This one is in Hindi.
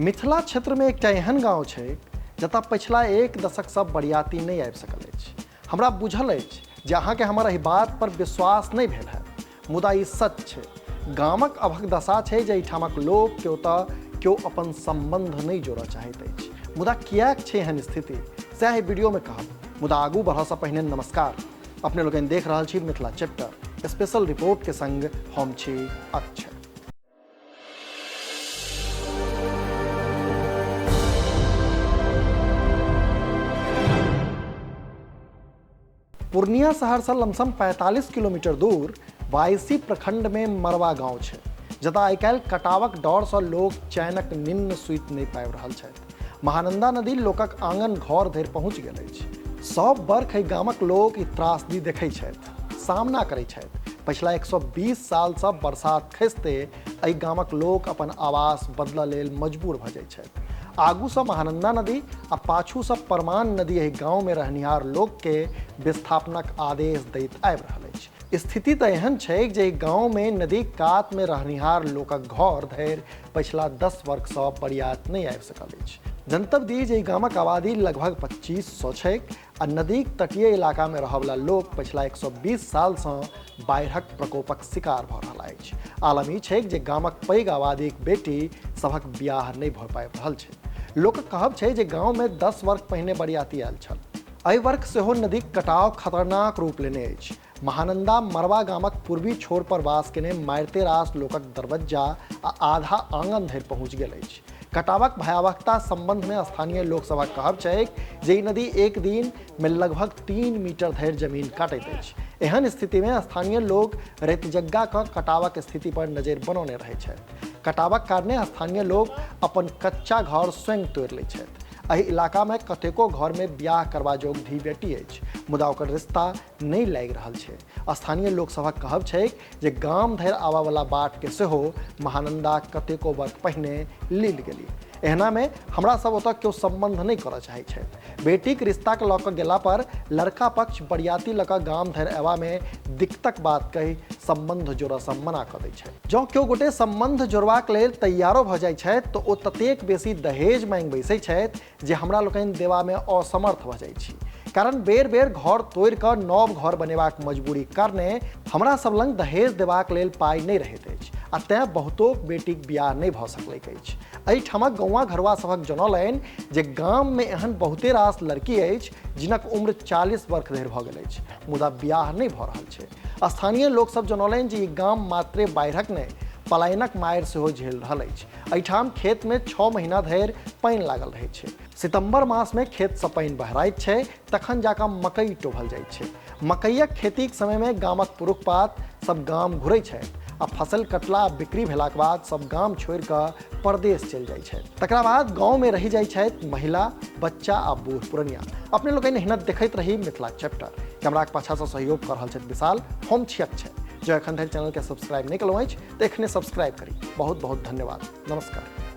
मिथिला क्षेत्र में एकटा एहन गाँव छै जतऽ पिछला एक दशकसँ बरियाती नहीं आबि सकल अछि। हमरा बुझल अछि जे अहाँके हमर एहि बात पर विश्वास नहीं भेल है, मुदा ई सच छै। गामक अभक दशा छै जे एहिठामक लोक के ओतऽ केओ अपन संबंध नहीं जोड़ऽ चाहैत अछि। मुदा किएक छै एहन स्थिति, सएह एहि वीडियो में कहब। मुदा आगू बढ़ऽसँ पहिने नमस्कार। अपने लोगन देख रहल छी मिथिला चैप्टर स्पेशल रिपोर्ट के संग हम छी अक्षय। पूर्णिया शहर से लमसम 45 किलोमीटर दूर वायसी प्रखंड में मरवा गांव छै, जतऽ आइ काल्हि कटावक डर से लोग चैनक निन्न सुति नहीं पाबि रहल छथि। महानंदा नदी लोकक आंगन घर धरि पहुँच गेल अछि। सब वर्ष एहि गामक लोक ई त्रासदी देखै छथि, सामना करै छथि। पिछला 120 साल से बरसात खसिते एहि गामक लोक अपन आवास बदलऽ लेल मजबूर भऽ जाइ छथि। आगू से महानंदा नदी आ पाछू से परमान नदी एहि गाँव में रहनिहार लोक के विस्थापनक आदेश दैत आबि रहल अछि। स्थिति तऽ एहन छै जे गाँव में नदी कात में रहनिहार लोकक घर धरि पिछला 10 वर्ष से बरियात नहीं आबि सकल अछि। जनतब दी जे गामक आबादी लगभग 2500 छै आ नदीक तटीय इलाका में रहयवला लोक पिछला 120 साल से बाढ़िक प्रकोपक शिकार भऽ रहल अछि। आलम ई छै जे गामक पैघ आबादीक बेटी सभक बियाह नहीं भऽ पाबि रहल छै। लोकक कहब छै जे गाँव में 10 वर्ष पहिने बरियाती आयल छल। एहि वर्ष सेहो नदीक कटाव खतरनाक रूप लेने अछि। महानंदा मरवा गामक पूर्वी छोर पर वास केने मारिते रास लोकक दरवज्जा आ आधा आंगन धरि पहुँच गेल अछि। कटावक भयावहता संबंध में स्थानीय लोक सभक कहब छै जे ई नदी एक दिन में लगभग 3 मीटर धरि जमीन काटैत अछि। एहन स्थिति में स्थानीय लोक रेतजग्गा क कटावक स्थिति पर नजरि बनौने रहै छथि। कटावक कारणे स्थानीय लोक अपन कच्चा घर स्वयं तोड़ि लै छथि। एहि इलाका में कतेको घर में बियाह करबा जोग धी बेटी अछि, मुदा ओकर रिश्ता नहीं लागि रहल छै। स्थानीय लोक सभक कहब छै जे गाम धरि आबऽ वाला बाट के सेहो महानंदा कतेको वर्ष पहिने लील गेली। एहना में हमरा सब ओतऽ केओ संबंध नहीं करऽ चाहै छथि। बेटीक रिश्ता के लऽ कऽ गेला पर लड़का पक्ष बरियाती लऽ कऽ गाम धरि अयबा में दिक्कतक बात कहि संबंध जोड़ऽसँ मना कऽ दै छथि। जँ केओ गोटे संबंध जोड़बाक लेल तैयारो भऽ जाइ छथि तऽ ओ ततेक बेसी दहेज मांगि बैसै छथि जे हमरा लोकनि देबा में असमर्थ भऽ जाइ छी। कारण बेर बेर घर तोड़ि कऽ नव घर बनेबाक मजबूरी कारणे हमरा सब लग दहेज देबाक लेल पाइ नहीं रहैत अछि आ तें बहुतोक बेटीक बियाह नहीं भऽ सकैत अछि। एहिठामक गौवा घरवा सभक जनौलनि जे गाम में एहन बहुते रास लड़की अछि जिनक उम्र 40 वर्ष धरि भऽ गेल अछि, मुदा बियाह नहीं भऽ रहल छै। स्थानीय लोक सब जनौलनि जे ई गाम मात्रे बाढ़िक नहि पलायनक मारि सेहो झेल रहल अछि। एहिठाम खेत में 6 महीना धरि पानि लागल रहै छै। सितंबर मास में खेत से पानि बहराइत छै तखन जाकऽ मकई टोभल जाइत छै। मकईक खेतीक समय में गामक पुरुष पात सब गाम घुरै छथि आ फसल कटला आ बिक्री भेलाक बाद सब गाम छोड़ि कऽ परदेश चलि जाइ छथि। तकरा बाद गाँव में रहि जाइ छथि महिला, बच्चा आ बूढ़ पुरनिया। अपने लोकनि हिनत देखैत रही मिथिला चैप्टर। कैमराक पाछासँ सहयोग कऽ रहल छथि विशाल, हम छी अक्षय। जो एखन धरि चैनल के सब्सक्राइब नहीं केलहुँ अछि तऽ एखने सब्सक्राइब करी। बहुत बहुत धन्यवाद, नमस्कार।